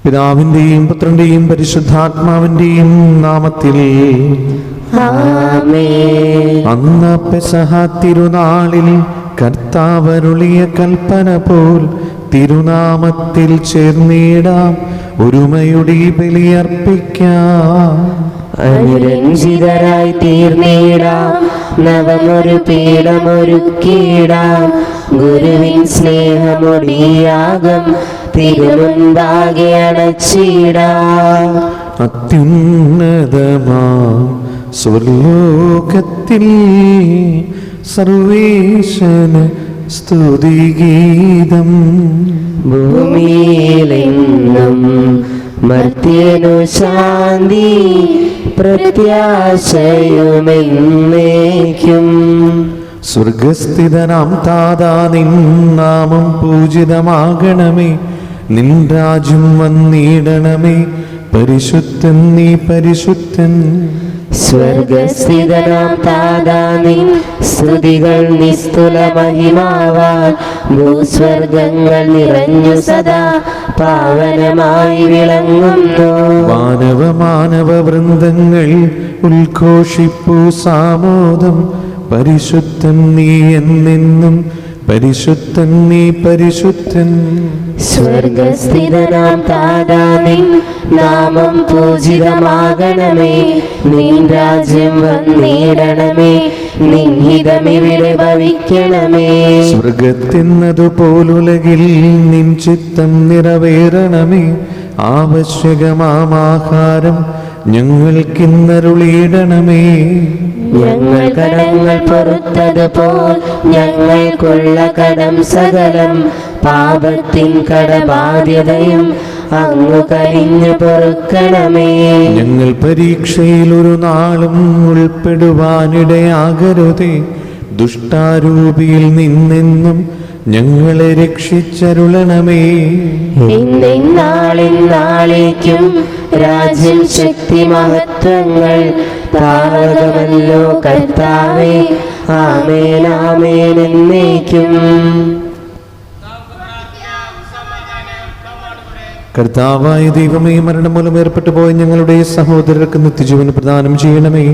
പിതാവിന്റെയും പുത്രന്റെയും പരിശുദ്ധാത്മാവിന്റെയും നാമത്തിൽ ആമേൻ. അന്ന് പെസഹ തിരുനാളിൽ കർത്താവരുളിയ കൽപ്പന പോൽ തിരുനാമത്തിൽ ചേർന്നിടാം, ഒരുമയുടെ ബലിയർപ്പിക്കാം. അനുരഞ്ജിതരായി തീർന്നിടാം, നവമൊരു പീഠമൊരുക്കിയിടാം. ഗുരുവിൻ സ്നേഹമൊടിയാകം തിരുമുൻപാകെ അണച്ചിടാം. അത്യുന്നതമാം സ്വർലോകത്തിൽ സർവേശന് സ്തുതിഗീതം. ഭൂമിയിലെങ്ങും മർത്യനു ശാന്തി, പ്രത്യാശയുമെന്നേക്കും. സ്വർഗസ്ഥിതനാം താതാ, നിൻ നാമം പൂജിതമാകണമേ. നിൻ രാജ്യം വന്നിടണമേ. പരിശുദ്ധൻ നീ പരിശുദ്ധൻ. സ്വർഗസ്ഥിതനാം താതാ, നിൻ സ്തുതികൾ നിസ്തുല മഹിമാവാൻ. ഭൂസ്വർഗങ്ങൾ നിറഞ്ഞു സദാ പാവനമായി വിളങ്ങുന്നു. മാനവ വൃന്ദങ്ങൾ ഉദ്ഘോഷിപ്പൂ സാമോദം. പരിശുദ്ധൻ നീ എന്നെന്നും, പരിശുദ്ധൻ നീ പരിശുദ്ധൻ. സ്വർഗസ്ഥിതനാം താതാ, നിൻ നാമം പൂജിതമാകണമേ. നിൻ രാജ്യം വന്നിടണമേ. നിൻ ഹിതമിവിടെ ഭവിക്കണമേ. സ്വർഗത്തിന്നതുപോലുലകിൽ നിൻ ചിത്തം നിറവേറണമേ. ആവശ്യകമാഹാരം ഞങ്ങൾക്കിന്നരുളിയിടണമേ. ഞങ്ങൾ കടങ്ങൾ പൊറുത്തതുപോൽ ഞങ്ങൾക്കുള്ള കടം സകലം. പാപത്തിൻ കടബാധ്യതയും അങ്ങു കരിഞ്ഞു പൊറുക്കണമേ. ഞങ്ങൾ പരീക്ഷയിൽ ഒരു നാളും ഉൾപ്പെടുവാനിടയാകരുതേ. ദുഷ്ടാരൂപിയിൽ നിന്നെന്നും ഞങ്ങളെ രക്ഷിച്ചരുളണമേ. നാളേക്കും രാജ്യം ശക്തി മഹത്വങ്ങൾ താരകമല്ലോ കർത്താവേ. ആമേൻ ആമേൻ എന്നേക്കും. കർത്താവായ ദൈവമേ, മരണം മൂലം ഏർപ്പെട്ടു പോയ ഞങ്ങളുടെ സഹോദരർക്ക് നിത്യജീവൻ പ്രദാനം ചെയ്യണമേ.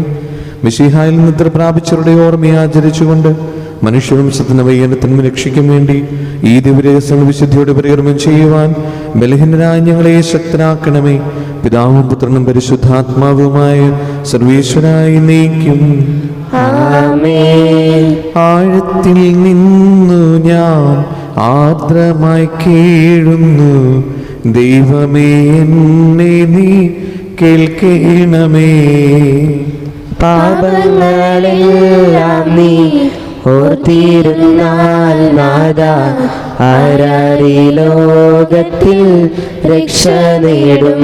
മിശിഹായിൽ നിദ്ര പ്രാപിച്ചവരുടെ ഓർമ്മയെ ആചരിച്ചുകൊണ്ട് മനുഷ്യവംശത്തിന് വൈകനത്തിനും രക്ഷിക്കും വേണ്ടി ഈ ദിവ്യരഹസ്യങ്ങൾ വിശുദ്ധിയോടെ പരികർമ്മം ചെയ്യുവാൻ ബലഹീനരായ ഞങ്ങളെ ശക്തരാക്കണമേ. പിതാവും പുത്രനും പരിശുദ്ധാത്മാവുമായ സർവേശ്വരായി നയിക്കും. ആമേൻ. ആഴത്തിൽ നിന്നു ഞാൻ ആർദ്രമായി കേഴുന്നു. ദൈവമേ, എന്നെ നീ കേൾക്കണമേ. പാപങ്ങളെല്ലാം നീ ഓർത്തിരുന്നാൽ നാഥാ, ആരാരീ ലോകത്തിൽ രക്ഷ നേടും.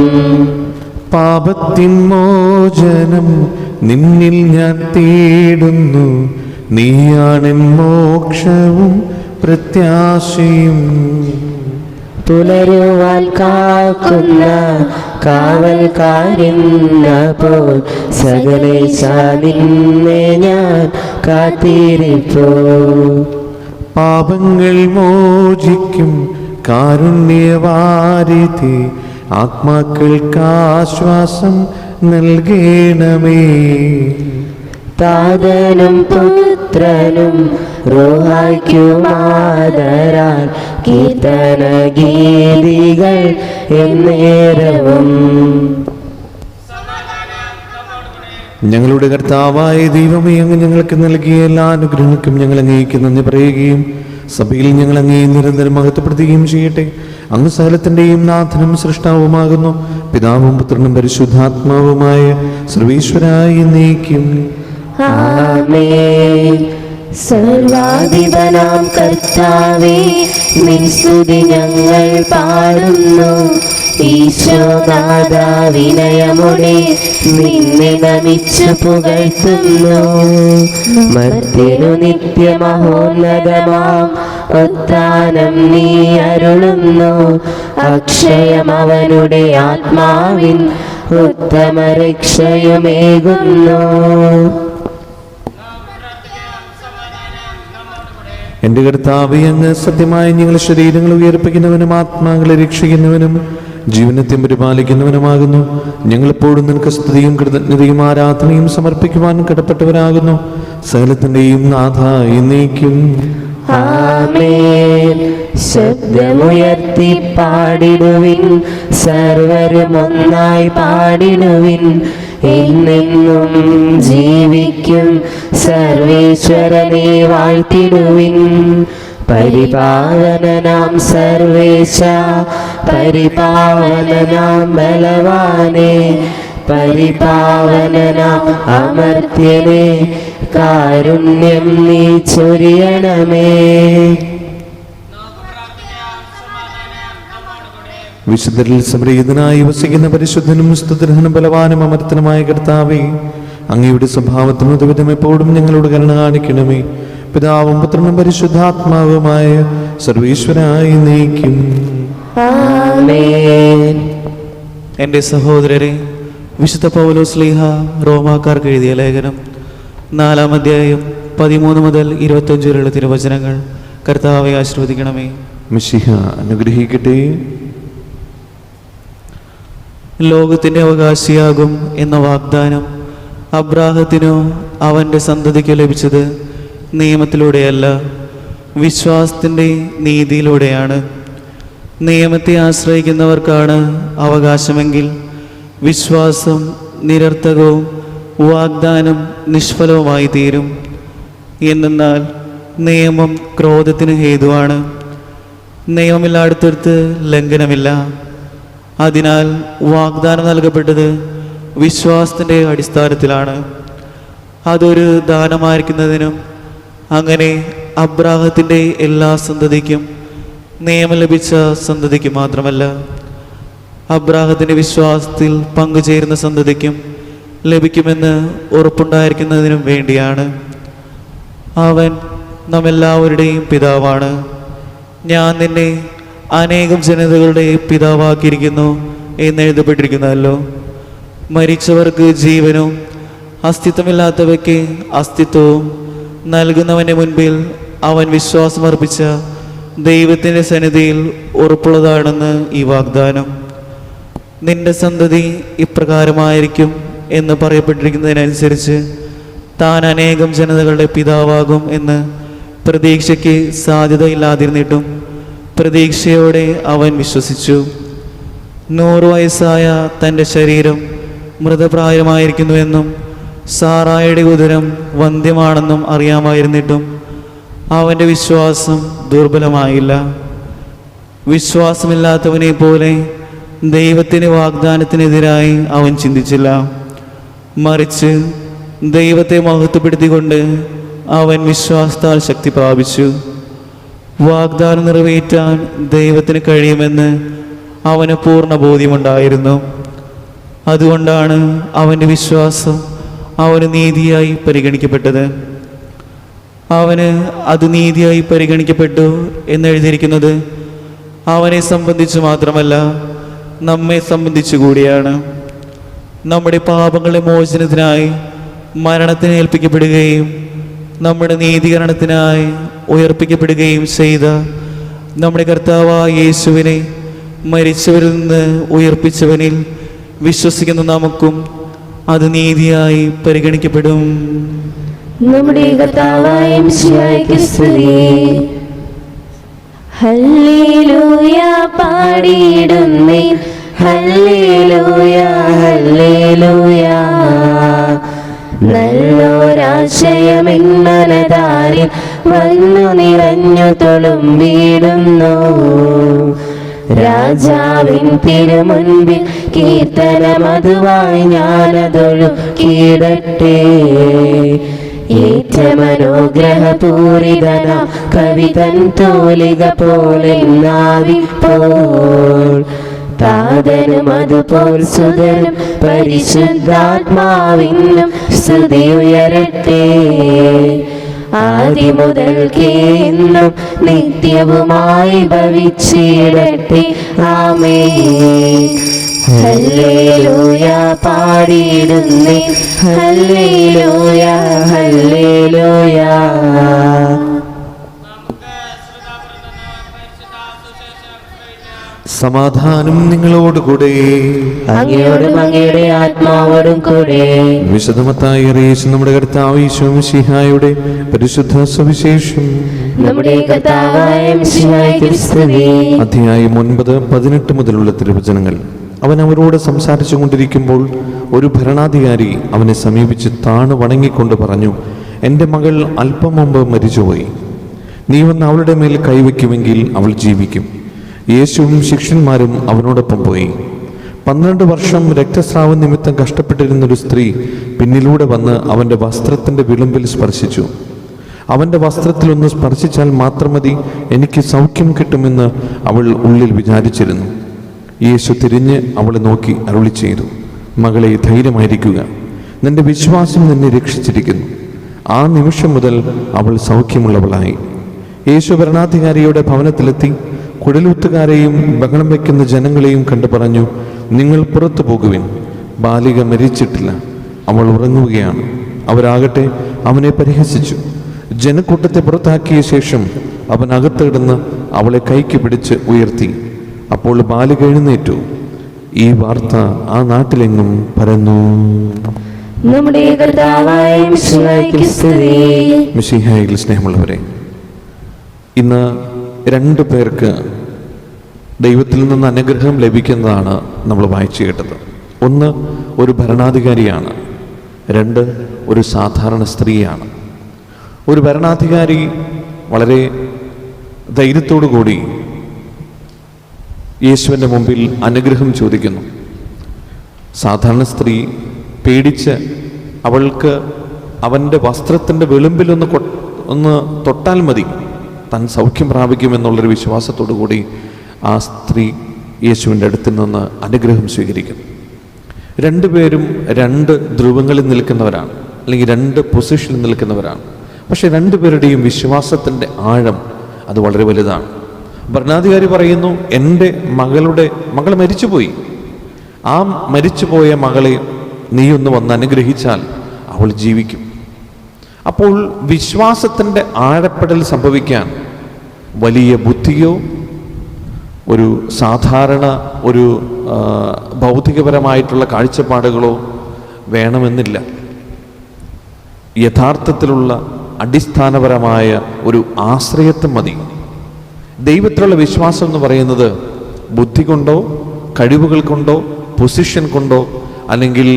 പാപത്തിൻ മോചനം നിന്നിൽ ഞാൻ തേടുന്നു. നീയാണെൻ മോക്ഷവും പ്രത്യാശയും. പുലരുവാൻ കാക്കുന്ന കാവൽക്കാരെന്നപോൽ സകലേശ നിന്നെ ഞാൻ കാത്തിരിപ്പോ. പാപങ്ങൾ മോചിക്കും കാരുണ്യവാരിധി, ആത്മാക്കൾക്കാശ്വാസം നൽകണമേ. താതനും പുത്രനും റൂഹായ്ക്കുമാദരാൽ കീർത്തന ഗീതികൾ എന്നേരവും. ഞങ്ങളുടെ കർത്താവായ ദൈവമേ, അങ്ങ് ഞങ്ങൾക്ക് നൽകിയ എല്ലാ അനുഗ്രഹങ്ങൾക്കും ഞങ്ങൾ അങ്ങേക്ക് നന്ദി പറയുകയും സഭയിൽ ഞങ്ങൾ അങ്ങേ നിരന്തരം മഹത്വപ്പെടുത്തുകയും ചെയ്യട്ടെ. അങ്ങ് സകലത്തിന്റെയും നാഥനും സൃഷ്ടാവുമാകുന്നു. പിതാവും പുത്രനും പരിശുദ്ധാത്മാവുമായ സർവേശ്വരായി നയിക്കും. ആമേൻ. സർവാധിപനാം കർത്താവേ, നിൻ സ്തുതി ഞങ്ങൾ പാടുന്നു. ഈശോനാഥ, വിനയമോടെ നിന്നെ നമിച്ചു പുകഴ്ത്തുന്നു. മർത്യനു നിത്യമഹോന്നതമാം ഉത്ഥാനം നീ അരുളുന്നു. അക്ഷയം അവനുടെ ആത്മാവിൻ ഉത്തമ രക്ഷയുമേകുന്നു. എന്റെ കർത്താവേ, അങ്ങ് സത്യമായി ഞങ്ങളുടെ ശരീരങ്ങൾ ഉയർപ്പിക്കുന്നവനും ആത്മാക്കളെ രക്ഷിക്കുന്നവനും ജീവനത്തെയും പരിപാലിക്കുന്നവനുമാകുന്നു. ഞങ്ങളെപ്പോഴും നിനക്ക് സ്തുതിയും കൃതജ്ഞതയും ആരാധനയും സമർപ്പിക്കുവാൻ കടപ്പെട്ടവരാകുന്നു. സകലത്തിന്റെയും നാഥ എന്നേക്കും ആമേൻ. ശബ്ദമുയർത്തി പാടിടുവിൻ, സർവരും ഒന്നായി പാടിടുവിൻ. എന്നെന്നും ജീവിക്കും സർവേശ്വരനെ വാഴ്ത്തിടുവിൻ. പരിപാവനനാം സർവേശ, പരിപാവനനാം ബലവാനേ, പരിപാവനനാം അമർത്യനേ, കാരുണ്യം നീ ചൊരിയണമേ. വിശുദ്ധരിൽ സംപ്രീതനായി വസിക്കുന്ന പരിശുദ്ധനും സ്തുതിർഹനും ബലവാനും അമർത്തനുമായ കർത്താവേ, അങ്ങയുടെ സ്വഭാവത്തിന് ഉതവിധം എപ്പോഴും ഞങ്ങളോട് കരുണ കാണിക്കണമേ. പിതാവും പുത്രനും പരിശുദ്ധാത്മാവുമായ സർവീശ്വരായി നയിക്കും. ആമേൻ. എൻ്റെ സഹോദരരെ, വിശുദ്ധ പൗലോസ് ശ്ലീഹ റോമാക്കാർക്ക് എഴുതിയ ലേഖനം 4-ാം അധ്യായം 13 മുതൽ 25 വരെയുള്ള തിരുവചനങ്ങൾ കർത്താവെ ആശീർവദിക്കണമേ. മിശിഹ അനുഗ്രഹിക്കട്ടെ. ലോകത്തിൻ്റെ അവകാശിയാകും എന്ന വാഗ്ദാനം അബ്രാഹത്തിനോ അവൻ്റെ സന്തതിക്കോ ലഭിച്ചത് നിയമത്തിലൂടെയല്ല, വിശ്വാസത്തിൻ്റെ നീതിയിലൂടെയാണ്. നിയമത്തെ ആശ്രയിക്കുന്നവർക്കാണ് അവകാശമെങ്കിൽ വിശ്വാസം നിരർത്ഥകവും വാഗ്ദാനം നിഷ്ഫലവുമായി തീരും. എന്നാൽ നിയമം ക്രോധത്തിന് ഹേതുവാണ്. നിയമമില്ലാടുത്തടുത്ത് ലംഘനമില്ല. അതിനാൽ വാഗ്ദാനം നൽകപ്പെട്ടത് വിശ്വാസത്തിൻ്റെ അടിസ്ഥാനത്തിലാണ്. അതൊരു ദാനമായിരിക്കുന്നതിനും അങ്ങനെ അബ്രാഹത്തിൻ്റെ എല്ലാ സന്തതിക്കും നിയമം ലഭിച്ച സന്തതിക്ക് മാത്രമല്ല, അബ്രാഹത്തിൻ്റെ വിശ്വാസത്തിൽ പങ്കുചേരുന്ന സന്തതിക്കും ലഭിക്കുമെന്ന് ഉറപ്പുണ്ടായിരിക്കുന്നതിനും വേണ്ടിയാണ്. അവൻ നമ്മെല്ലാവരുടെയും പിതാവാണ്. ഞാൻ നിന്നെ അനേകം ജനതകളുടെ പിതാവാക്കിയിരിക്കുന്നു എന്നെഴുതപ്പെട്ടിരിക്കുന്നതല്ലോ. മരിച്ചവർക്ക് ജീവനും അസ്തിത്വമില്ലാത്തവയ്ക്ക് അസ്തിത്വവും നൽകുന്നവൻ്റെ മുൻപിൽ അവൻ വിശ്വാസമർപ്പിച്ച ദൈവത്തിൻ്റെ സന്നിധിയിൽ ഉറപ്പുള്ളതാണെന്ന് ഈ വാഗ്ദാനം. നിന്റെ സന്തതി ഇപ്രകാരമായിരിക്കും എന്ന് പറയപ്പെട്ടിരിക്കുന്നതിനനുസരിച്ച് താൻ അനേകം ജനതകളുടെ പിതാവാകും എന്ന് പ്രതീക്ഷയ്ക്ക് സാധ്യതയില്ലാതിരുന്നിട്ടും പ്രതീക്ഷയോടെ അവൻ വിശ്വസിച്ചു. 100 വയസ്സായ തൻ്റെ ശരീരം മൃതപ്രായമായിരിക്കുന്നുവെന്നും സാറായുടെ ഉദരം വന്ധ്യമാണെന്നും അറിയാമായിരുന്നിട്ടും അവൻ്റെ വിശ്വാസം ദുർബലമായില്ല. വിശ്വാസമില്ലാത്തവനെ പോലെ ദൈവത്തിൻ്റെ വാഗ്ദാനത്തിനെതിരായി അവൻ ചിന്തിച്ചില്ല. മറിച്ച് ദൈവത്തെ മഹത്വപ്പെടുത്തിക്കൊണ്ട് അവൻ വിശ്വാസത്താൽ ശക്തി പ്രാപിച്ചു. വാഗ്ദാനം നിറവേറ്റാൻ ദൈവത്തിന് കഴിയുമെന്ന് അവന് പൂർണ്ണ ബോധ്യമുണ്ടായിരുന്നു. അതുകൊണ്ടാണ് അവൻ്റെ വിശ്വാസം അവന് നീതിയായി പരിഗണിക്കപ്പെട്ടത്. അവന് അത് നീതിയായി പരിഗണിക്കപ്പെട്ടു എന്നെഴുതിയിരിക്കുന്നത് അവനെ സംബന്ധിച്ച് മാത്രമല്ല, നമ്മെ സംബന്ധിച്ചു കൂടിയാണ്. നമ്മുടെ പാപങ്ങളുടെ മോചനത്തിനായി മരണത്തിന് ഏൽപ്പിക്കപ്പെടുകയും നമ്മുടെ നീതീകരണത്തിനായി ഉയർപ്പിക്കപ്പെടുകയും ചെയ്ത നമ്മുടെ കർത്താവായ യേശുവിനെ മരിച്ചവരിൽ നിന്ന് ഉയർപ്പിച്ചവനിൽ വിശ്വസിക്കുന്ന നമുക്കും അത് നീതിയായി പരിഗണിക്കപ്പെടും. നമ്മുടെ കർത്താവായ മിശിഹായ്ക്ക് സ്തുതി. ഹല്ലേലൂയ പാടിയിടുന്നേ, ഹല്ലേലൂയ ഹല്ലേലൂയ. നല്ലൊരാശയമെൻ മനതാരിൽ വന്നു നിറഞ്ഞു തുളുമ്പിടുന്നു. രാജാവിൻ തിരുമുൻപിൽ കീർത്തനമതുവായി ഞാനതൊഴുക്കിയിടട്ടെ. ഏറ്റമനുഗ്രഹപൂരിതന കവിതൻ തോലിക പോലെ നാവിപ്പോൾ താതനും അതുപോൽ സുതനും പരിശുദ്ധാത്മാവിനും സ്തുതി ഉയരട്ടെ. ആദി മുതൽക്കേ എന്നും നിത്യവുമായി ഭവിച്ചിടട്ടെ. ആമേൻ. ഹല്ലേലൂയ പാടിയിടുന്നേ, ഹല്ലേലൂയ ഹല്ലേലൂയ. സമാധാനം നിങ്ങളോടുകൂടെ. അങ്ങയോടും അങ്ങയുടെ ആത്മാവോടും കൂടെ. വിശുദ്ധമത്തായി അറിയിച്ച നമ്മുടെ കർത്താവ് ഈശോ മിശിഹായുടെ പരിശുദ്ധ സുവിശേഷം. നമ്മുടെ കർത്താവായ മിശിഹായ്ക്ക് സ്തുതി. അധ്യായം 9-18 മുതലുള്ള തിരുവചനങ്ങൾ. അവൻ അവരോട് സംസാരിച്ചു കൊണ്ടിരിക്കുമ്പോൾ ഒരു ഭരണാധികാരി അവനെ സമീപിച്ച് താണു വണങ്ങിക്കൊണ്ട് പറഞ്ഞു, എൻ്റെ മകൾ അല്പം മുമ്പ് മരിച്ചുപോയി. നീ വന്ന് അവളുടെ മേൽ കൈവയ്ക്കുമെങ്കിൽ അവൾ ജീവിക്കും. യേശുവും ശിഷ്യന്മാരും അവനോടൊപ്പം പോയി. 12 വർഷം രക്തസ്രാവം നിമിത്തം കഷ്ടപ്പെട്ടിരുന്നൊരു സ്ത്രീ പിന്നിലൂടെ വന്ന് അവൻ്റെ വസ്ത്രത്തിൻ്റെ വിളുമ്പിൽ സ്പർശിച്ചു. അവൻ്റെ വസ്ത്രത്തിലൊന്ന് സ്പർശിച്ചാൽ മാത്രം മതി, എനിക്ക് സൗഖ്യം കിട്ടുമെന്ന് അവൾ ഉള്ളിൽ വിചാരിച്ചിരുന്നു. യേശു തിരിഞ്ഞ് അവളെ നോക്കി അരുളി ചെയ്തു, മകളെ, ധൈര്യമായിരിക്കുക, നിന്റെ വിശ്വാസം നിന്നെ രക്ഷിച്ചിരിക്കുന്നു. ആ നിമിഷം മുതൽ അവൾ സൗഖ്യമുള്ളവളായി. യേശു ഭരണാധികാരിയുടെ ഭവനത്തിലെത്തി കുഴലൂത്തുകാരെയും ബഹളം വയ്ക്കുന്ന ജനങ്ങളെയും കണ്ടു പറഞ്ഞു, നിങ്ങൾ പുറത്തു പോകുവിൻ, ബാലിക മരിച്ചിട്ടില്ല, അവൾ ഉറങ്ങുകയാണ്. അവരാകട്ടെ അവനെ പരിഹസിച്ചു. ജനക്കൂട്ടത്തെ പുറത്താക്കിയ ശേഷം അവൻ അകത്ത് കിടന്ന് അവളെ കൈക്ക് പിടിച്ച് ഉയർത്തി. അപ്പോൾ ബാലിക എഴുന്നേറ്റു. ഈ വാർത്ത ആ നാട്ടിലെങ്ങും പരന്നു. നമ്മുടെ കർത്താവായ മിശിഹായ്ക്ക് സ്തുതി. മിശിഹായിൽ സ്നേഹമുള്ളവരെ, ഇന്ന് 2 പേർക്ക് ദൈവത്തിൽ നിന്ന് അനുഗ്രഹം ലഭിക്കുന്നതാണ് നമ്മൾ വായിച്ചു കേട്ടത്. ഒന്ന് ഒരു ഭരണാധികാരിയാണ്, 2 ഒരു സാധാരണ സ്ത്രീയാണ്. ഒരു ഭരണാധികാരി വളരെ ധൈര്യത്തോടു കൂടി യേശുവിൻ്റെ മുമ്പിൽ അനുഗ്രഹം ചോദിക്കുന്നു. സാധാരണ സ്ത്രീ പേടിച്ച് അവൾക്ക് അവൻ്റെ വസ്ത്രത്തിൻ്റെ വിളുമ്പിലൊന്ന് തൊട്ടാൽ മതി, താൻ സൗഖ്യം പ്രാപിക്കുമെന്നുള്ളൊരു വിശ്വാസത്തോടു കൂടി ആ സ്ത്രീ യേശുവിൻ്റെ അടുത്തിൽ നിന്ന് അനുഗ്രഹം സ്വീകരിക്കുന്നു. 2 പേരും 2 ധ്രുവങ്ങളിൽ നിൽക്കുന്നവരാണ്, അല്ലെങ്കിൽ 2 പൊസിഷനിൽ നിൽക്കുന്നവരാണ്. പക്ഷെ 2 പേരുടെയും വിശ്വാസത്തിൻ്റെ ആഴം അത് വളരെ വലുതാണ്. ഭരണാധികാരി പറയുന്നു, എൻ്റെ മകൾ മരിച്ചുപോയി, ആ മരിച്ചുപോയ മകളെ നീ ഒന്ന് വന്ന് അനുഗ്രഹിച്ചാൽ അവൾ ജീവിക്കും. അപ്പോൾ വിശ്വാസത്തിൻ്റെ ആഴപ്പെടൽ സംഭവിക്കാൻ വലിയ ബുദ്ധിയോ ഒരു സാധാരണ ഒരു ഭൗതികപരമായിട്ടുള്ള കാഴ്ചപ്പാടുകളോ വേണമെന്നില്ല. യഥാർത്ഥത്തിലുള്ള അടിസ്ഥാനപരമായ ഒരു ആശ്രയത്വം മതി. ദൈവത്തിലുള്ള വിശ്വാസം എന്ന് പറയുന്നത് ബുദ്ധി കൊണ്ടോ കഴിവുകൾ കൊണ്ടോ പൊസിഷൻ കൊണ്ടോ അല്ലെങ്കിൽ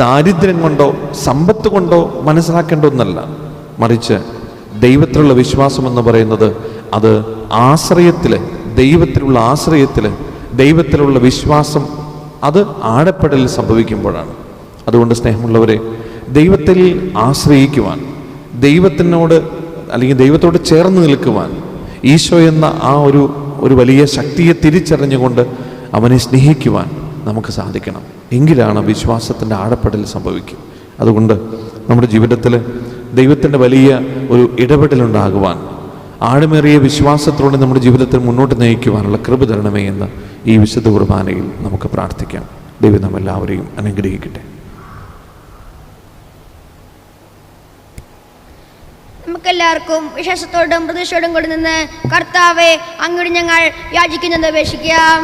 ദാരിദ്ര്യം കൊണ്ടോ സമ്പത്ത് കൊണ്ടോ മനസ്സിലാക്കേണ്ട ഒന്നല്ല. മറിച്ച് ദൈവത്തിലുള്ള വിശ്വാസം എന്ന് പറയുന്നത് അത് ആശ്രയത്തിൽ, ദൈവത്തിലുള്ള ആശ്രയത്തിൽ, ദൈവത്തിലുള്ള വിശ്വാസം അത് ആഴപ്പെടലിൽ സംഭവിക്കുമ്പോഴാണ്. അതുകൊണ്ട് സ്നേഹമുള്ളവരെ, ദൈവത്തിൽ ആശ്രയിക്കുവാൻ, ദൈവത്തിനോട് അല്ലെങ്കിൽ ദൈവത്തോട് ചേർന്ന് നിൽക്കുവാൻ, ഈശോ എന്ന ആ ഒരു വലിയ ശക്തിയെ തിരിച്ചറിഞ്ഞുകൊണ്ട് അവനെ സ്നേഹിക്കുവാൻ നമുക്ക് സാധിക്കണം. എങ്കിലാണ് വിശ്വാസത്തിൻ്റെ ആഴപ്പെടൽ സംഭവിക്കും. അതുകൊണ്ട് നമ്മുടെ ജീവിതത്തിൽ ദൈവത്തിൻ്റെ വലിയ ഒരു ഇടപെടലുണ്ടാകുവാൻ, ആഴമേറിയ വിശ്വാസത്തോടെ നമ്മുടെ ജീവിതത്തിൽ മുന്നോട്ട് നയിക്കുവാനുള്ള കൃപ തരണമേ എന്ന് ഈ വിശുദ്ധ കുർബാനയിൽ നമുക്ക് പ്രാർത്ഥിക്കാം. ദൈവം നമ്മെല്ലാവരെയും അനുഗ്രഹിക്കട്ടെ. നമുക്കെല്ലാവർക്കും വിശ്വാസത്തോടും പ്രതീക്ഷയോടും കൂടി നിന്ന് കർത്താവെ, അങ്ങോട്ട് ഞങ്ങൾ യാചിക്കുന്നത് അപേക്ഷിക്കാം.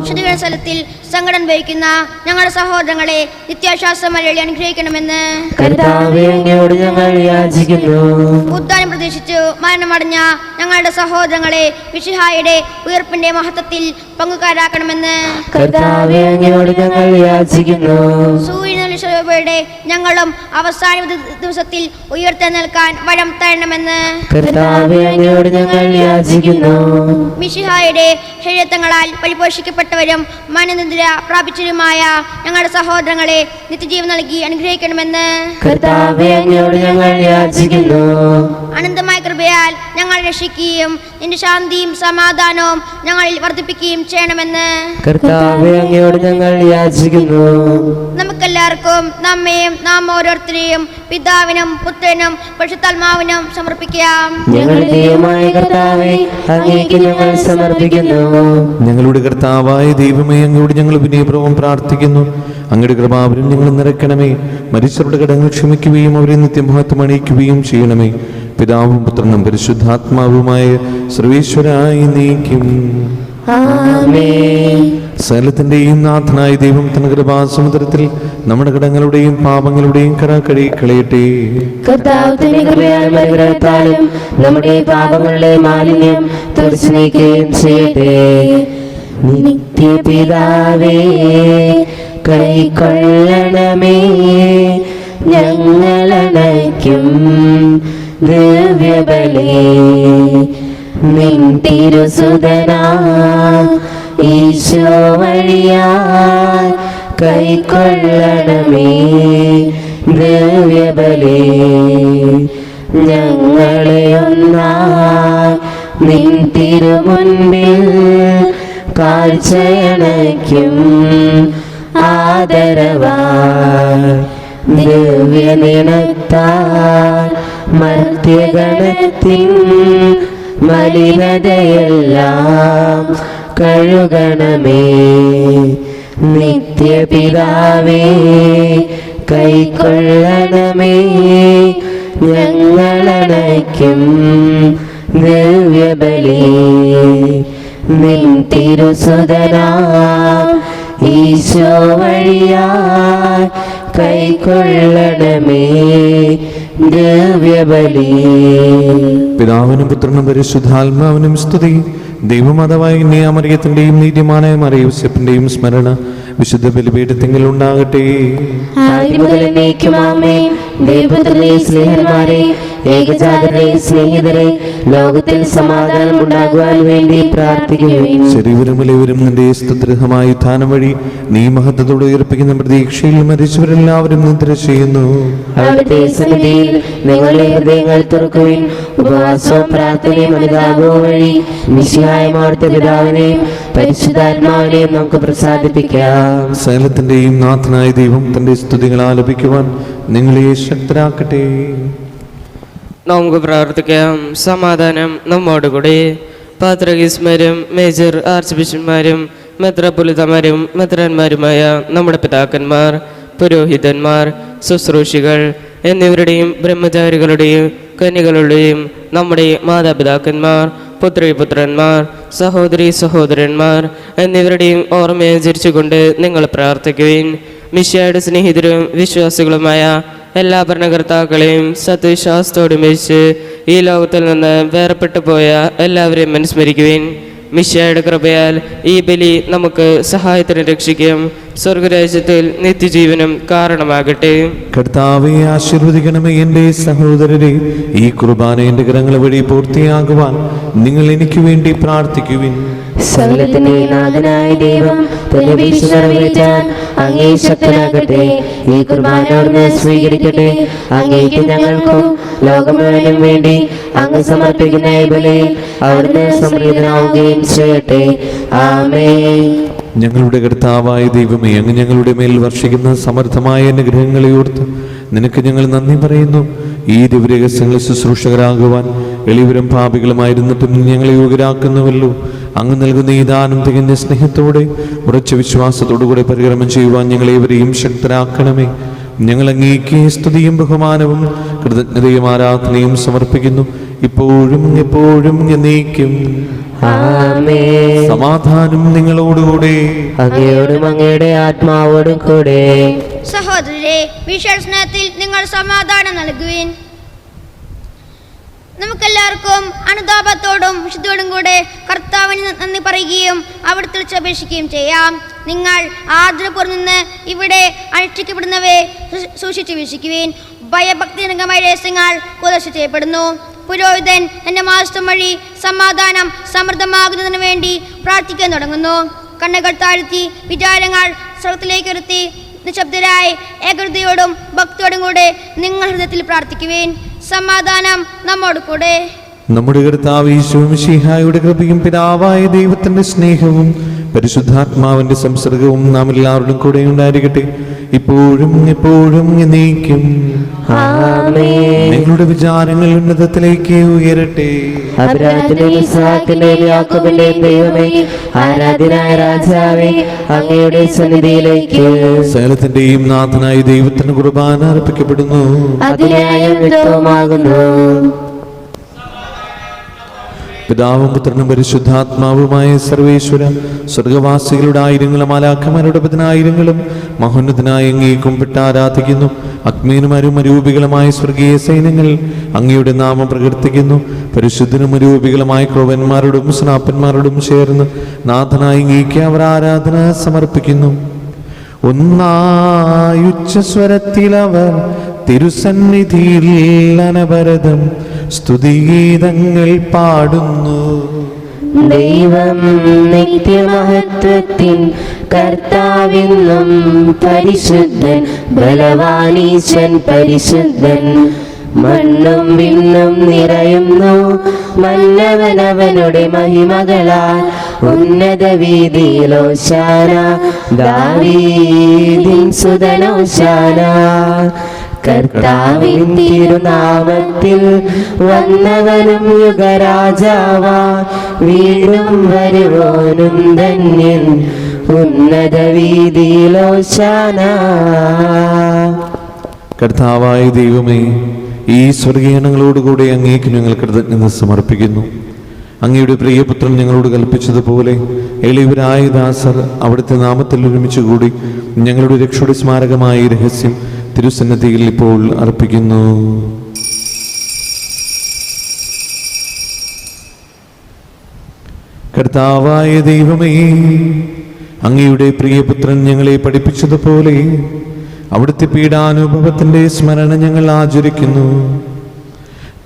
ശുദ്ധീകരണ സ്ഥലത്തിൽ സങ്കടം വഹിക്കുന്ന ഞങ്ങളുടെ സഹോദരങ്ങളെ നിത്യാശ്വാസം വഴി അനുഗ്രഹിക്കണമെന്ന് ഉദ്ധാനം പ്രതീക്ഷിച്ചു മരണമടഞ്ഞ ഞങ്ങളുടെ സഹോദരങ്ങളെ മിശിഹായുടെ ഉയർപ്പിന്റെ മഹത്വത്തിൽ പങ്കുകാരാക്കണമെന്ന് സൂര്യയുടെ ഞങ്ങളും അവസാന ദിവസത്തിൽ ഉയർത്തെഴുന്നേൽക്കാൻ വരം തരണമെന്ന് മിശിഹായുടെ ശരീരങ്ങളാൽ പരിപോഷിക്കപ്പെട്ടവരും മനനിദ്ര പ്രാപിച്ചവരുമായ ഞങ്ങളുടെ സഹോദരങ്ങളെ നിത്യജീവൻ നൽകി അനുഗ്രഹിക്കണമെന്ന് അനന്തമായ കൃപയാൽ ഞങ്ങൾ രക്ഷിക്കുകയും നിന്റെ ശാന്തിയും സമാധാനവും ഞങ്ങളിൽ വർദ്ധിപ്പിക്കുകയും ചെയ്യണമെന്ന് നമുക്കെല്ലാവർക്കും നമ്മയും നാം ഓരോരുത്തരെയും പിതാവിനും പുത്രനും പരിശുദ്ധാത്മാവിനും സമർപ്പിക്കാം. ഞങ്ങളുടെ കർത്താവായ ദൈവമേ, അങ്ങയോട് ഞങ്ങൾ വിനയപൂർവ്വം പ്രാർത്ഥിക്കുന്നു. അങ്ങയുടെ കൃപാവരും ഞങ്ങൾ നിറയ്ക്കണമേ. മരിച്ചവരുടെ കടങ്ങൾ ക്ഷമിക്കുകയും അവരെ നിത്യമഹത്വം അണിയിക്കുകയും ചെയ്യണമേ. പിതാവും പുത്രനും പരിശുദ്ധാത്മാവുമായ സർവേശ്വരായി നീക്കും. സകലത്തിന്റെയും നാഥനായ ദൈവം തന്റെ കൃപാസമുദ്രത്തിൽ നമ്മുടെ കടങ്ങളുടെയും പാപങ്ങളുടെയും കര കഴുകിക്കളയട്ടെ. കർത്താവിന്റെ കൃപയാലും അനുഗ്രഹത്താലും നമ്മുടെ പാപങ്ങളുടെ മാലിന്യം തുടച്ചു നീക്കുകയും ചെയ്യട്ടെ. നിത്യപിതാവേ, കൈക്കൊള്ളണമേ ഞങ്ങളണയ്ക്കും ദിവ്യബലി. നിൻ തിരുസുതനാ ഈശോ വഴിയായി കൈക്കൊള്ളണമേ ദിവ്യബലി. ഞങ്ങളെ ഒന്നായി നിൻ തിരുമുൻപിൽ കാഴ്ചയണയ്ക്കും ആദരവായി ദിവ്യനിണത്താൽ മർത്യഗണത്തിൻ മലിനതയെല്ലാം കഴുകണമേ. നിത്യപിതാവേ, കൈക്കൊള്ളണമേ ഞങ്ങളണയ്ക്കും ദിവ്യബലി. നിൻ തിരുസുതനാ ഈശോ വഴിയായി കൈക്കൊള്ളണമേ ദിവ്യബലി. പിതാവിനും പുത്രനും പരിശുദ്ധാത്മാവിനും സ്തുതി. ദൈവമാതാവായ കന്യാമറിയത്തിന്റെയും നീതിമാനായ മറിയൂസേപ്പിന്റെയും സ്മരണ വിശുദ്ധ ബലിപീഠത്തിങ്കിൽ ഉണ്ടാകട്ടെ. ദൈവപുത്രരെ, സ്നേഹന്മാരെ, ഏകജാതരെ, സ്നേഹിതരെ, ലോകത്തിൽ സമാധാനം ഉണ്ടാകുവാൻ വേണ്ടി പ്രാർത്ഥിക്കുകയും ശരീരവും വലിയവരും നിന്റെ സ്തുത്യർഹമായ ഉത്ഥാനം വഴി നീ മഹത്വത്തോടെ ഉയർപ്പിക്കുന്ന പ്രതീക്ഷയിൽ മരിച്ചവരെല്ലാവരും നിദ്ര ചെയ്യുന്നു. അവിടുത്തെ സന്നിധിയിൽ നിങ്ങളുടെ ഹൃദയങ്ങൾ തുറക്കുവിൻ. ഉപവാസവും പ്രാർത്ഥനയും അനുതാപവും വഴി മിശിഹായമോർത്ത പിതാവിനെയും പരിശുദ്ധാത്മാവിനെയും നമുക്ക് പ്രസാദിപ്പിക്കാം. സകലത്തിന്റെയും നാഥനായ ദൈവം തന്റെ സ്തുതികൾ ആലപിക്കുവാൻ നിങ്ങളെ ശക്തരാക്കട്ടെ. നമുക്ക് പ്രാർത്ഥിക്കാം. സമാധാനം നമ്മോടുകൂടി. പാത്രികീസ്മാരും മേജർ ആർച്ച് ബിഷപ്പ്മാരും മെത്രാപ്പൊലീത്തമാരും മെത്രാന്മാരുമായ നമ്മുടെ പിതാക്കന്മാർ, പുരോഹിതന്മാർ, ശുശ്രൂഷികൾ എന്നിവരുടെയും ബ്രഹ്മചാരികളുടെയും കന്യകളുടെയും നമ്മുടെ മാതാപിതാക്കന്മാർ, പുത്രിപുത്രന്മാർ, സഹോദരി സഹോദരന്മാർ എന്നിവരുടെയും ഓർമ്മയനുസരിച്ചുകൊണ്ട് നിങ്ങൾ പ്രാർത്ഥിക്കുവിൻ. മിശിഹായുടെ സ്നേഹിതരും വിശ്വാസികളുമായ എല്ലാ ഭരണകർത്താക്കളെയും സത്യവിശ്വാസത്തോടെ മരിച്ച് ഈ ലോകത്തിൽ നിന്ന് വേർപെട്ടു പോയ എല്ലാവരെയും അനുസ്മരിക്കുവിൻ. മിശിഹായുടെ കൃപയാൽ ഈ ബലി നമുക്ക് സഹായത്തിന് രക്ഷിക്കും സ്വർഗരാജ്യത്തിൽ നിത്യജീവനും കാരണമാകട്ടെ. കർത്താവെ ആശീർവദിക്കണമേ. എൻ്റെ സഹോദരരെ, ഈ കുർബാന എൻ്റെ കരങ്ങൾ വഴി പൂർത്തിയാകുവാൻ നിങ്ങൾ എനിക്ക് വേണ്ടി പ്രാർത്ഥിക്കുവിൻ. സകലത്തിന്റെ നാഥനായ ദൈവം തന്റെ വീഴ്ച നിറവേറ്റാൻ അങ്ങേ ശക്തനാകട്ടെ. ഈ കുർബാന അവിടുന്ന് സ്വീകരിക്കട്ടെ. അങ്ങേക്ക് ഞങ്ങൾക്കും ലോകം മുഴുവനും വേണ്ടി അങ്ങ് സമർപ്പിക്കുന്ന ഈ ബലിയിൽ അവിടുന്ന് സംപ്രീതനാവുകയും ചെയ്യട്ടെ. ആമേൻ. ഞങ്ങളുടെ കർത്താവായ ദൈവമേ, അങ്ങ് ഞങ്ങളുടെ മേൽ വർഷിക്കുന്ന സമർത്ഥമായ അനുഗ്രഹങ്ങളെ ഓർത്ത് നിനക്ക് ഞങ്ങൾ നന്ദി പറയുന്നു. ഈ ദിവ്യരഹസ്യങ്ങൾ ശുശ്രൂഷകരാകുവാൻ എളിവരും പാപികളുമായിരുന്നിട്ടും ഞങ്ങളെ യോഗ്യരാക്കുന്നുവല്ലോ. അങ്ങ് നൽകുന്ന ഈ ദാനം തികഞ്ഞ സ്നേഹത്തോടെ ഉറച്ച വിശ്വാസത്തോടുകൂടെ പരിക്രമം ചെയ്യുവാൻ ഞങ്ങളേവരെയും ശക്തരാക്കണമേ. ഞങ്ങൾ അങ്ങേക്ക് സ്തുതിയും ബഹുമാനവും കൃതജ്ഞതയും ആരാധനയും സമർപ്പിക്കുന്നു, ഇപ്പോഴും എപ്പോഴും എന്നേക്കും. ആമേൻ. സമാധാനം നിങ്ങളോടുകൂടെ. അങ്ങയോടും അങ്ങയുടെ ആത്മാവോടും കൂടെ. സഹോദരരെ, വിശ്വാസത്തിൽ നിങ്ങൾ സമാധാനം നൽകുവിൻ. നമുക്കെല്ലാവർക്കും അനുതാപത്തോടും വിശുദ്ധിയോടും കൂടെ കർത്താവിന് നന്ദി പറയുകയും അവിടുത്തെ അപേക്ഷിക്കുകയും ചെയ്യാം. നിങ്ങൾ ആദരപൂർവ്വം നിന്ന് ഇവിടെ അനുഷ്ഠിക്കപ്പെടുന്നവയെ സൂക്ഷിച്ചു വീക്ഷിക്കുവിൻ. ഭയഭക്തിജനകമായ രഹസ്യങ്ങൾ ഉപദേശം ചെയ്യപ്പെടുന്നു. പുരോഹിതൻ തന്റെ മാസ്റ്റം വഴി സമാധാനം സമൃദ്ധമാകുന്നതിന് വേണ്ടി പ്രാർത്ഥിക്കാൻ തുടങ്ങുന്നു. കണ്ണുകൾ താഴ്ത്തി വിചാരങ്ങൾ സ്വർഗത്തിലേക്ക് ഉയർത്തി നിശബ്ദരായി ഏകൃതയോടും ഭക്തിയോടും കൂടെ നിങ്ങൾ ഹൃദയത്തിൽ പ്രാർത്ഥിക്കുവിൻ. സമാധാനം നമ്മോട് കൂടെ. നമ്മുടെ കർത്താവ് യേശു മിശിഹായുടെ കൃപയും പിതാവായ ദൈവത്തിന്റെ സ്നേഹവും പരിശുദ്ധാത്മാവിന്റെ സംസർഗവും നാം എല്ലാവരുടെയും കൂടെ ഉണ്ടായിരിക്കട്ടെ, ഇപ്പോഴും എപ്പോഴും എന്നേക്കും. ആമേൻ. നിങ്ങളുടെ വിചാരങ്ങൾ ഉന്നതത്തിലേക്ക് ഉയരട്ടെ. അബ്രാഹാമിന്റെയും ഇസ്ഹാക്കിന്റെയും യാക്കോബിന്റെയും ദൈവമേ, ആരാധ്യനായ രാജാവേ, അങ്ങയുടെ സന്നിധിയിലേക്ക് സകലത്തിന്റെയും നാഥനായ ദൈവത്തിന് കുർബാന അർപ്പിക്കപ്പെടുന്നു. അതിനായും യുക്തവുമാകുന്നു. പിതാവും പുത്രനും പരിശുദ്ധാത്മാവുമായ സർവേശ്വര, സ്വർഗവാസികളുടെ ആയിരങ്ങളും മാലാഖമാരുടെ പതിനായിരങ്ങളും മഹോന്നതനായ അങ്ങേ കുമ്പിട്ട് ആരാധിക്കുന്നു. അഗ്മീനുമാരും അരൂപികളുമായ സ്വർഗീയ സൈന്യങ്ങൾ അങ്ങയുടെ നാമം പ്രകീർത്തിക്കുന്നു. പരിശുദ്ധനും അരൂപികളുമായ ക്രോവന്മാരോടും സ്നാപ്പന്മാരോടും ചേർന്ന് നാഥനായ അങ്ങേക്ക് അവർ ആരാധന സമർപ്പിക്കുന്നു. ഒന്നായുച്ചസ്വരത്തിൽ അവർ തിരുസന്നിധിയിൽ അനവരതം സ്തുതിഗീതങ്ങൾ പാടുന്നു. ദൈവം നിത്യമഹത്വത്തിൻ കർത്താവെന്നും പരിശുദ്ധൻ, ബലവാനീശൻ പരിശുദ്ധൻ. മണ്ണും വിണ്ണും നിറയുന്നു മന്നവനവനുടെ മഹിമകളാൽ. ഉന്നത വീതിയിൽ ഓശാന, ദാവീദിൻ സുതനോശാന. കർത്താവിൻ തിരുനാമത്തിൽ വന്നവനും യുഗരാജാവാ, വീണ്ടും വരുവോനും ധന്യൻ. ഉന്നത വീതിയിൽ ഓശാന. കർത്താവായ ദൈവമേ, ഈ സ്വർഗീയങ്ങളോടുകൂടി അങ്ങേക്ക് ഞങ്ങൾ കൃതജ്ഞത സമർപ്പിക്കുന്നു. അങ്ങയുടെ പ്രിയപുത്രൻ ഞങ്ങളോട് കൽപ്പിച്ചതുപോലെ എളിയവരായ ദാസർ അവിടുത്തെ നാമത്തിൽ ഒരുമിച്ച് കൂടി ഞങ്ങളുടെ രക്ഷയുടെ സ്മാരകമായ ഈ രഹസ്യം തിരുസന്നിധിയിൽ ഇപ്പോൾ അർപ്പിക്കുന്നു. കർത്താവായ ദൈവമേ, അങ്ങയുടെ പ്രിയപുത്രൻ ഞങ്ങളെ പഠിപ്പിച്ചതുപോലെ അവിടുത്തെ പീഡാനുഭവത്തിന്റെ സ്മരണ ഞങ്ങൾ ആചരിക്കുന്നു.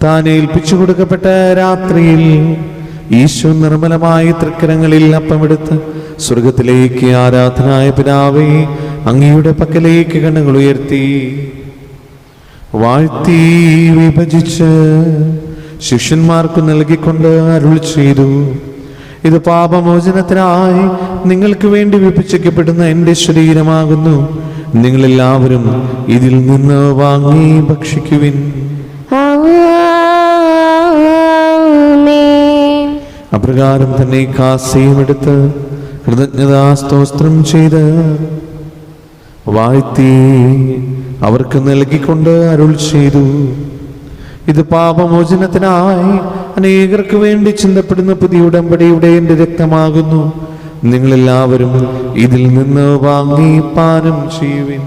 താൻ ഏൽപ്പിച്ചു കൊടുക്കപ്പെട്ട രാത്രിയിൽ ഈശോ നിർമ്മലമായ തൃക്കരങ്ങളിൽ അപ്പമെടുത്ത് സ്വർഗത്തിലേക്ക് ആരാധനായ പിതാവേ അങ്ങയുടെ പക്കലേക്ക് കണ്ണുകൾ ഉയർത്തി വാഴ്ത്തി വിഭജിച്ച് ശിഷ്യന്മാർക്ക് നൽകിക്കൊണ്ട് അരുൾ ചെയ്തു, ഇത് പാപമോചനത്തിനായി നിങ്ങൾക്ക് വേണ്ടി വിഭജിക്കപ്പെടുന്ന എൻ്റെ ശരീരമാകുന്നു. നിങ്ങളെല്ലാവരും ഇതിൽ നിന്ന് വാങ്ങി ഭക്ഷിക്കുവിൻ. അപ്രകാരം തന്നെ കാസയും എടുത്ത് കൃതജ്ഞതാസ്തോത്രം ചെയ്ത് വാഴ്ത്തി അവർക്ക് നൽകിക്കൊണ്ട് അരുൾ ചെയ്തു, ഇത് പാപമോചനത്തിനായി അനേകർക്ക് വേണ്ടി ചിന്തപ്പെടുന്ന പുതിയ ഉടമ്പടിയുടെ എൻ്റെ രക്തമാകുന്നു. നിങ്ങളെല്ലാവരും ഇതിൽ നിന്ന് വാങ്ങി പാനം ചെയ്യുവിൻ.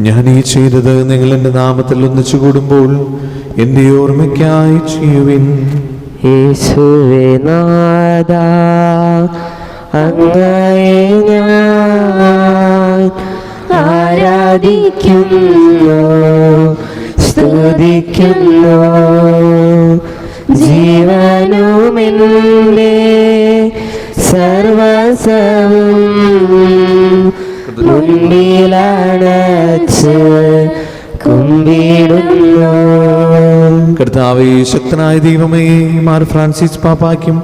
ഞാൻ ഈ ചെയ്തത് നിങ്ങൾ എൻ്റെ നാമത്തിൽ ഒന്നിച്ചു കൂടുമ്പോൾ എൻ്റെ ഓർമ്മയ്ക്കായി ചെയ്യുവിൻ. യേശുവേ നാഥാ, അങ്ങയെ ഞാൻ ആരാധിക്കുന്നു, സ്തുതിക്കുന്നു. ജീവനുമെന്റെ സർവസവും മുൻപിലണച്ച് കുമ്പിടുന്നു. കർത്താവേ, ശക്തനായ ദൈവമേ, Mar Francis പാപ്പാക്കും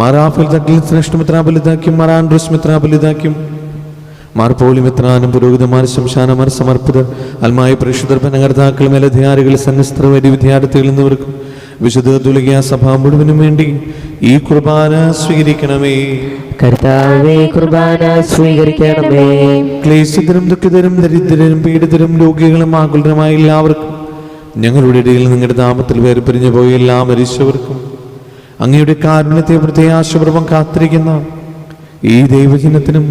Mar Raphael Thattil മിത്രാപൊലീത്താക്കും Mar Andrews മിത്രാപൊലീത്താക്കും Mar poly മിത്രാനും പുരോഹിതന്മാർ ശംശാനമാർ സമർപ്പിതർ അൽമായ പ്രേക്ഷിതർ ഭരണകർത്താക്കൾ മേലധികാരികൾ സന്യസ്തർ വരി വിദ്യാർത്ഥികൾ എന്നിവർക്കും വിശുദ്ധ തുലകിയ സഭ മുഴുവനും വേണ്ടി ഈ കുർബാന സ്വീകരിക്കണമേ. കർത്താവേ, കുർബാന സ്വീകരിക്കണമേ. ക്ലേശിതരും ദുഃഖിതരും ദരിദ്രരും പീഡിതരും രോഗികളും ആകുലരുമായ എല്ലാവർക്കും, ഞങ്ങളുടെ ഇടയിൽ നിങ്ങളുടെ നാമത്തിൽ വേർപിരിഞ്ഞു പോയ എല്ലാ മരിച്ചവർക്കും, അങ്ങയുടെ കാരുണ്യത്തെ പ്രത്യാശപൂർവ്വം കാത്തിരിക്കുന്ന ഈ ദൈവജനത്തിനും,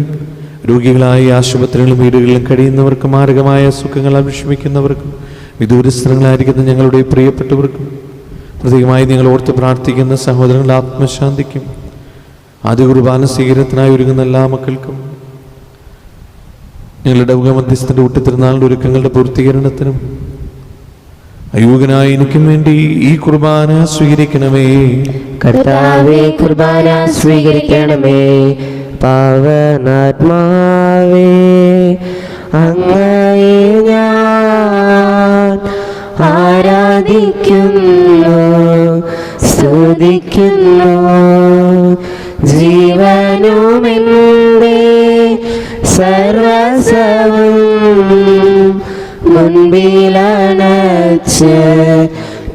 രോഗികളായ ആശുപത്രികളിലും വീടുകളിലും കഴിയുന്നവർക്കും, മാരകമായ സുഖങ്ങൾ അഭിഷമിക്കുന്നവർക്കും, വിദൂരസ്ഥലങ്ങളായിരിക്കുന്ന ഞങ്ങളുടെ പ്രിയപ്പെട്ടവർക്കും, പ്രത്യേകമായി നിങ്ങൾ ഓർത്ത് പ്രാർത്ഥിക്കുന്ന സഹോദരങ്ങളുടെ ആത്മശാന്തിക്കും, ആദ്യ കുർബാന സ്വീകരണത്തിനായി ഒരുങ്ങുന്ന എല്ലാ മക്കൾക്കും, ഞങ്ങളുടെ മധ്യസ്ഥന്റെ ഊട്ടിത്തിരുന്നാളിന്റെ ഒരുക്കങ്ങളുടെ പൂർത്തീകരണത്തിനും അയോഗ്യനായ എനിക്കും വേണ്ടി ഈ കുർബാന സ്വീകരിക്കണമേ. കർത്താവേ, കുർബാന സ്വീകരിക്കണമേ. പാവനാത്മാവേ, അങ്ങയെ ഞാൻ ആരാധിക്കുന്നു, സ്തുതിക്കുന്നു. ജീവനുമെന്റെ സർവസവും മുൻപിലണച്ച്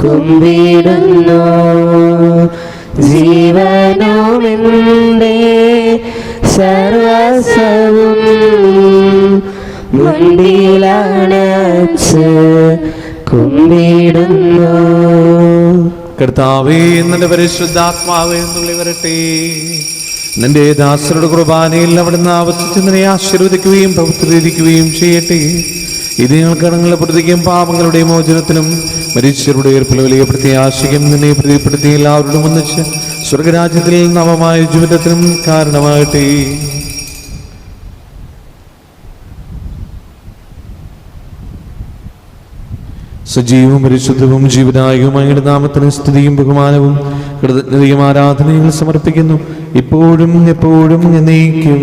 കുമ്പിടുന്നു. ജീവനുമെന്റെ സർവസവും മുൻപിലണച്ച് കുമ്പിടുന്നു. കർത്താവേ, നിന്റെ പരിശുദ്ധാത്മാവേ എന്നുള്ളി വരട്ടെ. നിന്റെ ദാസരുടെ കുർബാനയിൽ അവിടുന്ന് ആവർത്തിച്ച് നിന്നെ ആശീർവദിക്കുകയും പവിത്രീകരിക്കുകയും ചെയ്യട്ടെ. ഇത് ഞങ്ങൾ കടങ്ങളുടെ പ്രതിക്കും പാപങ്ങളുടെ മോചനത്തിനും മരിച്ചവരുടെ ഉയർപ്പിൽ വലിയ പ്രത്യാശയും നിന്നെ പ്രതിപ്പെടുത്തി എല്ലാവരോടും ഒന്നിച്ച് സ്വർഗരാജ്യത്തിൽ നവമായ ജീവിതത്തിനും കാരണമാകട്ടെ. സജീവവും പരിശുദ്ധവും ജീവനായകവും അങ്ങയുടെ നാമത്തിന് സ്തുതിയും ബഹുമാനവും കൃതജ്ഞതയും ആരാധനയും സമർപ്പിക്കുന്നു, ഇപ്പോഴും എപ്പോഴും എന്നേക്കും.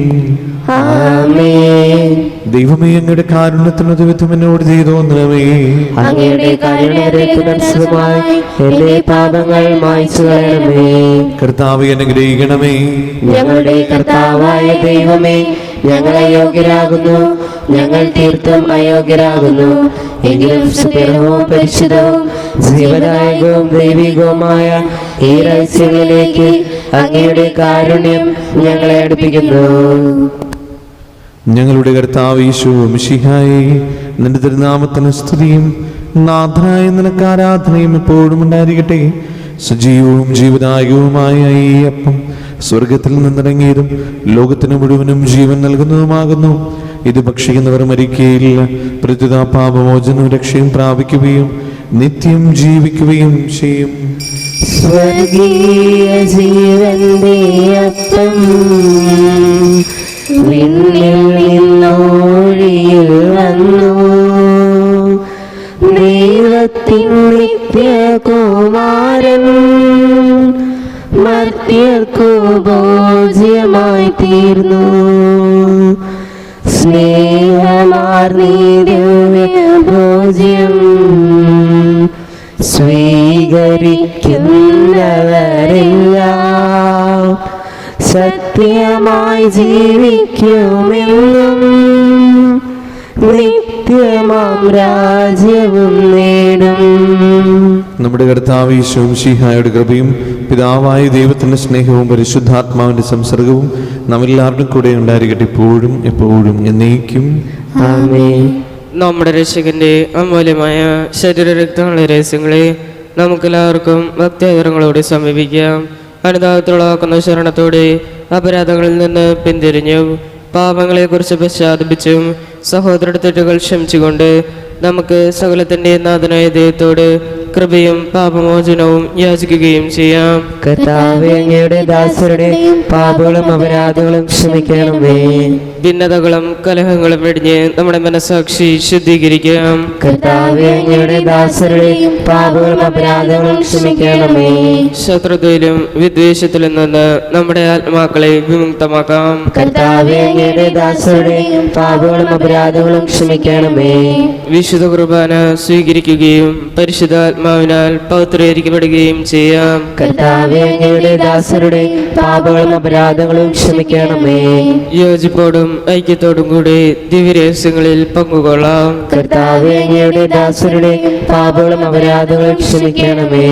ആമേൻ. ദൈവമേ, അങ്ങയുടെ കാരുണ്യത്തിന് വിധം എന്നോട് ചെയ്തോന്നണമേ. അങ്ങയുടെ കാരുണ്യത്തിനനുസൃതമായി എന്റെ പാപങ്ങൾ മായ്ച്ചു കളയണമേ. കർത്താവേ, അനുഗ്രഹിക്കണമേ. ഞങ്ങളുടെ കർത്താവായ ദൈവമേ, ഞങ്ങൾ അയോഗ്യരാകുന്നു, ഞങ്ങൾ തീർത്തും അയോഗ്യരാകുന്നു. എങ്കിലും സുപീഠവും പരിശുദ്ധവും ജീവദായകവും ദൈവികവുമായ ഈ രഹസ്യങ്ങളിലേക്ക് അങ്ങയുടെ കാരുണ്യം ഞങ്ങളെ അടുപ്പിക്കുന്നു. ഞങ്ങളുടെ കർത്താവ് യേശു മിശിഹായേ, നിന്റെ തിരുനാമത്തിന് സ്തുതിയും നാഥനായ നിനക്ക് ആരാധനയും എപ്പോഴും ഉണ്ടായിരിക്കട്ടെ. സജീവവും ജീവദായകവുമായ ഈ അപ്പം സ്വർഗത്തിൽ നിന്നിറങ്ങിയതും ലോകത്തിന് മുഴുവനും ജീവൻ നൽകുന്നതുമാകുന്നു. ഇത് ഭക്ഷിക്കുന്നവർ മരിക്കുകയില്ല, പ്രത്യുത പാപമോചനവും രക്ഷയും പ്രാപിക്കുകയും നിത്യം ജീവിക്കുകയും ചെയ്യും. സ്വർഗീയ ജീവന്റെ അപ്പം വിണ്ണിൽ നിന്നോഴിയിൽ വന്നു. ദൈവത്തിൻ നിത്യകുമാരൻ മർത്യർക്കു ഭോജ്യമായി തീർന്നു. സ്നേഹമാർന്നീ ദിവ്യ ഭോജ്യം സ്വീകരിക്കുന്നവരെല്ലാം സത്യമായി ജീവിക്കുമെന്നും നിത്യമാം രാജ്യവും നേടും. നമ്മുടെ കർത്താവ് യേശു മിശിഹായുടെ കൃപയും പിതാവായ ദൈവത്തിന്റെ സ്നേഹവും പരിശുദ്ധാത്മാവിന്റെ സംസർഗവും നമ്മെല്ലാവരുടെയും കൂടെ ഉണ്ടായിരിക്കട്ടെ, ഇപ്പോഴും എപ്പോഴും എന്നേക്കും. ആമേൻ. നമ്മുടെ രക്ഷകന്റെ അമൂല്യമായ ശരീരരക്തങ്ങളുടെ രഹസ്യങ്ങളെ നമുക്കെല്ലാവർക്കും ഭക്തിയാദരങ്ങളോടെ സമീപിക്കാം. അനുതാപത്തിലുള്ളാക്കുന്ന ശരണത്തോടെ അപരാധങ്ങളിൽ നിന്ന് പിന്തിരിഞ്ഞു പാപങ്ങളെക്കുറിച്ച് പശ്ചാത്തപിച്ചും സഹോദരരുടെ തെറ്റുകൾ ക്ഷമിച്ചുകൊണ്ട് നമുക്ക് സകലത്തിൻ്റെ നാഥനായ ദൈവത്തോട് കൃപയും പാപമോചനവും യാചിക്കുകയും ചെയ്യാം. കർത്താവേ, അങ്ങയുടെ ദാസരുടെ പാപങ്ങളും അപരാധങ്ങളും ക്ഷമിക്കണമേ. ഭിന്നതകളും കലഹങ്ങളും വെടിഞ്ഞ് നമ്മുടെ മനസ്സാക്ഷി ശുദ്ധീകരിക്കാം. കർത്താവേ, അങ്ങയുടെ ദാസരുടെ പാപങ്ങളും അപരാധങ്ങളും ക്ഷമിക്കണമേ. ശത്രുതയിലും വിദ്വേഷത്തിലും നിന്ന് നമ്മുടെ ആത്മാക്കളെ വിമുക്തമാക്കാം. കർത്താവേ, അങ്ങയുടെ ദാസരുടെ പാപങ്ങളും അപരാധങ്ങളും ക്ഷമിക്കണമേ. വിശുദ്ധ കുർബാന സ്വീകരിക്കുകയും പരിശുദ്ധാത്മാവിനാൽ പവിത്രീകരിക്കപ്പെടുകയും ചെയ്യാം. കർത്താവേ, അങ്ങയുടെ ദാസരുടെ പാപങ്ങളും അപരാധങ്ങളും ക്ഷമിക്കണമേ. യോജിപ്പോടും ഐക്യത്തോടും കൂടി ദിവ്യരഹസ്യങ്ങളിൽ പങ്കുകൊള്ളാം. കർത്താവേ, അങ്ങയുടെ ദാസരുടെ പാപങ്ങളും അപരാധങ്ങളും ക്ഷമിക്കണമേ.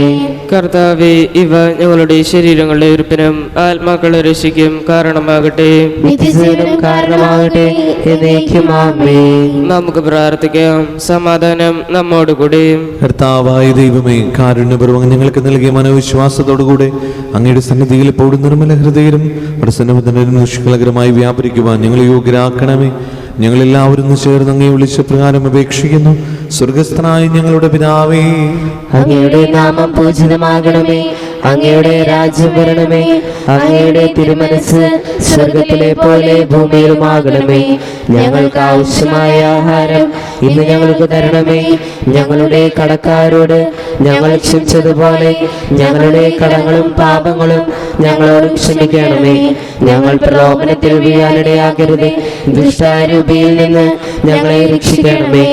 കർത്താവേ, ഇവ ഞങ്ങളുടെ ശരീരങ്ങളുടെ ഉരുപ്പിനും ആത്മാക്കളുടെ രക്ഷയ്ക്കും കാരണമാകട്ടെ. നിത്യജീവനും കാരണമാകട്ടെ. എന്നേക്കും ആമേൻ. നമുക്ക് പ്രാർത്ഥിക്കാം. സമാധാനം നമ്മോടുകൂടി. കർത്താവായ ദൈവമേ, കാരുണ്യപൂർവ്വം ഞങ്ങൾക്ക് നൽകിയ മനോവിശ്വാസത്തോടുകൂടെ അങ്ങയുടെ സന്നിധിയിൽ എപ്പോഴും നിർമ്മല ഹൃദയരും പ്രസന്നവദനരും നിഷ്കളങ്കരമായി വ്യാപരിക്കുവാൻ ഞങ്ങളെ യോഗ്യരാക്കണമേ. ഞങ്ങളെല്ലാവരും ചേർന്ന് അങ്ങയെ വിളിച്ച പ്രകാരം അപേക്ഷിക്കുന്നു. സ്വർഗസ്ഥനായ ഞങ്ങളുടെ പിതാവേ, അങ്ങയുടെ നാമം പൂജിതമാകണമേ. അങ്ങയുടെ രാജ്യം വരണമേ. അങ്ങയുടെ തിരുമനസ് സ്വർഗത്തിലെ പോലെ ഭൂമിയിലുമാകണമേ. ഞങ്ങൾക്ക് ആവശ്യമായ ആഹാരം ഇന്ന് ഞങ്ങൾക്ക് തരണമേ. ഞങ്ങളുടെ കടക്കാരോട് ഞങ്ങൾ ക്ഷമിച്ചതുപോലെ ഞങ്ങളുടെ കടങ്ങളും പാപങ്ങളും ഞങ്ങളോട് ക്ഷമിക്കണമേ. ഞങ്ങൾ പ്രലോഭനത്തിൽ വീഴാനിടയാക്കരുത്. ദുഷ്ടാരൂപിയിൽ നിന്ന് ഞങ്ങളെ രക്ഷിക്കണമേ.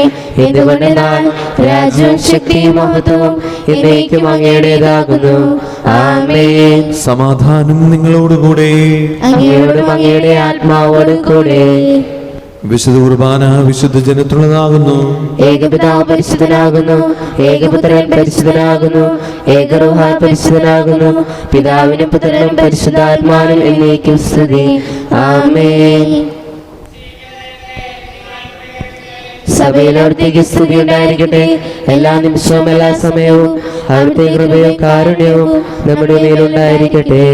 എന്തുകൊണ്ടെന്നാൽ രാജ്യവും ശക്തിയും മഹത്വവും എന്നേക്കും അങ്ങയുടേതാകുന്നു. ആമേൻ. സമാധാനം നിങ്ങളോടുകൂടെ. അങ്ങയോടും അങ്ങയുടെ ആത്മാവോടും കൂടെ. വിശുദ്ധ കുർബാന വിശുദ്ധ ജനത്തുള്ളതാകുന്നു. ഏകപിതാവ് പരിശുദ്ധനാകുന്നു, ഏകപുത്രൻ പരിശുദ്ധനാകുന്നു, ഏകറൂഹ പരിശുദ്ധനാകുന്നു, പിതാവിനും പുത്രനും പരിശുദ്ധാത്മാവിനും എന്നേക്കും സ്തുതി. ആമേൻ. സഭയിൽ അവിടുത്തേക്ക് സ്തുതി ഉണ്ടായിരിക്കട്ടെ. എല്ലാ നിമിഷവും എല്ലാ സമയവും അവിടുത്തെ കൃപയും കാരുണ്യവും നമ്മുടെ മേലുണ്ടായിരിക്കട്ടെ.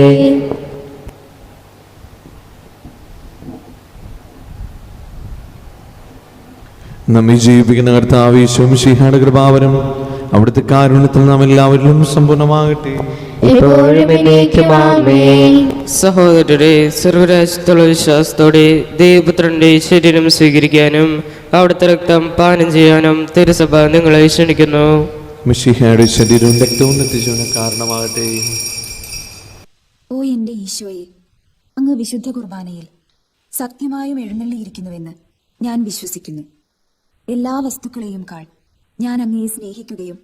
നമ്മെ ജീവിപ്പിക്കുന്ന കർത്താവ് യേശു മിശിഹായുടെ കൃപാവരം അവിടുത്തെ കാരുണ്യത്തിൽ നാം എല്ലാവരിലും സമ്പൂർണ്ണമാകട്ടെ. ഇപ്പോഴും എന്നേക്കും ആമേൻ. സഹോദരരെ, സർവരാജ്യത്തുള്ള വിശ്വാസത്തോടെ ദൈവപുത്രന്റെ ശരീരം സ്വീകരിക്കാനും അവിടുത്തെ രക്തം പാനം ചെയ്യാനും തിരുസഭ നിങ്ങളെ ക്ഷണിക്കുന്നു. മിശിഹായുടെ ശരീരവും രക്തവും നിത്യജീവന് കാരണമാകട്ടെ. ഓ എൻ്റെ ഈശോയെ, അങ്ങ് വിശുദ്ധ കുർബാനയിൽ സത്യമായും എഴുന്നള്ളിയിരിക്കുന്നുവെന്ന് ഞാൻ വിശ്വസിക്കുന്നു. എല്ലാ വസ്തുക്കളെയും കാൾ ഞാൻ അങ്ങയെ സ്നേഹിക്കുകയും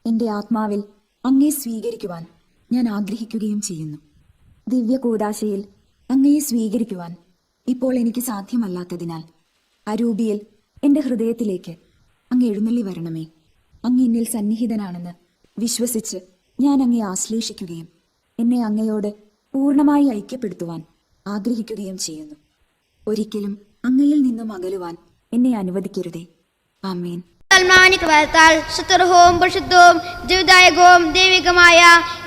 എൻ്റെ ആത്മാവിൽ അങ്ങയെ സ്വീകരിക്കുവാൻ ഞാൻ ആഗ്രഹിക്കുകയും ചെയ്യുന്നു. ദിവ്യ കൂദാശയിൽ അങ്ങയെ സ്വീകരിക്കുവാൻ ഇപ്പോൾ എനിക്ക് സാധ്യമല്ലാത്തതിനാൽ അരൂപിയിൽ എൻ്റെ ഹൃദയത്തിലേക്ക് അങ്ങ് എഴുന്നള്ളി വരണമേ. അങ്ങ് എന്നിൽ സന്നിഹിതനാണെന്ന് വിശ്വസിച്ച് ഞാൻ അങ്ങയെ ആശ്ലേഷിക്കുകയും എന്നെ അങ്ങയോട് പൂർണ്ണമായി ഐക്യപ്പെടുത്തുവാൻ ആഗ്രഹിക്കുകയും ചെയ്യുന്നു. ഒരിക്കലും അങ്ങയിൽ നിന്നും അകലുവാൻ എന്നെ അനുവദിക്കരുതേ. ആമേൻ. കൃപയാൽ ശുദ്ധവും പരിശുദ്ധവും ജീവിതായകവും ദൈവികമായ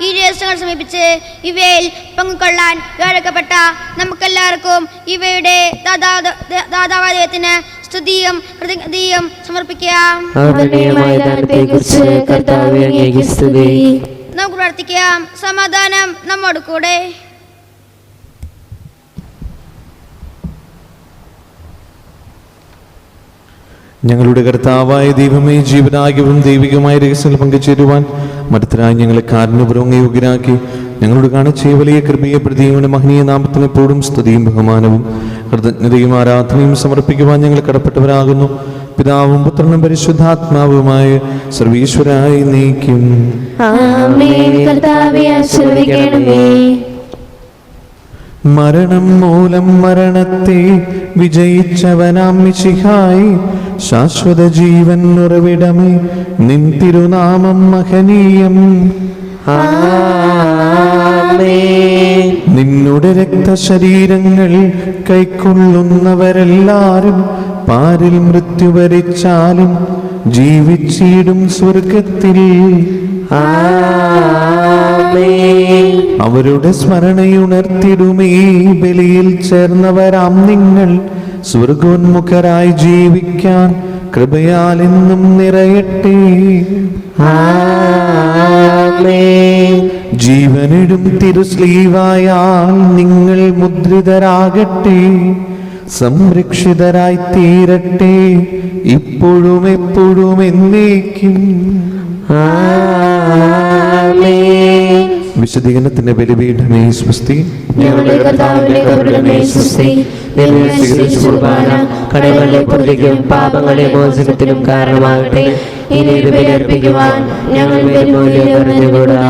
ഈ രഹസ്യങ്ങൾ സമീപിച്ച് ഇവയിൽ പങ്കുകൊള്ളാൻ അழைക്കപ്പെട്ട നമുക്കെല്ലാവർക്കും ഇവയുടെ ദാതാവായ ദൈവത്തിന് സ്തുതിയും കൃതജ്ഞതയും സമർപ്പിക്കാം. നമുക്ക് പ്രാർത്ഥിക്കാം. സമാധാനം നമ്മോട് കൂടെ. ഞങ്ങളുടെ കർത്താവായ ദൈവമേ, ജീവനായകവും ദൈവികമായ രഹസ്യങ്ങൾ പങ്കുചേരുവാൻ മറ്റത്തിനായി ഞങ്ങളെ കാരുണ്യപൂർവ്വം യോഗ്യരാക്കി ഞങ്ങളോട് കാണിച്ച വലിയ കൃപയെ പ്രതിയുടെ മഹനീയ നാമത്തിന് എപ്പോഴും സ്തുതിയും ബഹുമാനവും കൃതജ്ഞതയും ആരാധനയും സമർപ്പിക്കുവാൻ ഞങ്ങൾ കടപ്പെട്ടവരാകുന്നു. പിതാവും പുത്രനും പരിശുദ്ധാത്മാവുമായ സർവീശ്വരായി നീക്കും. മരണം മൂലം മരണത്തെ വിജയിച്ചവനാം മിശിഹായി, ശാശ്വത ജീവൻ ഉറവിടമേ, നിൻ തിരുനാമം മഹനീയം. നിന്നുടെ രക്തശരീരങ്ങൾ കൈക്കൊള്ളുന്നവരെല്ലാരും പാരിൽ മൃത്യു വരിച്ചാലും ജീവിച്ചിടും സ്വർഗത്തിൽ. അവരുടെ സ്മരണയുണർത്തിടുമേ ബലിയിൽ ചേർന്നവരാം നിങ്ങൾ സ്വർഗോന്മുഖരായി ജീവിക്കാൻ കൃപയാൽ എന്നും നിറയട്ടെ. ജീവനിടും തിരുസ്ലീവായാൽ നിങ്ങൾ മുദ്രിതരാകട്ടെ, സംരക്ഷിതരായി തീരട്ടെ, ഇപ്പോഴും എപ്പോഴും എന്നേക്കും. വിശുദ്ധീകരണത്തിന്റെ ബലിപീഠമേ സ്വസ്തി. ഞങ്ങളുടെ കർത്താവിന്റെ കരുണമേ സ്വസ്തി. കുർബാന കടകളുടെ പൊറുതിക്കും പാപങ്ങളുടെ മോചനത്തിനും കാരണമാകട്ടെ. ഇനി ഇത് ബലിയർപ്പിക്കുവാൻ ഞങ്ങൾ വരുമൂല്യം അറിഞ്ഞുകൂടാ.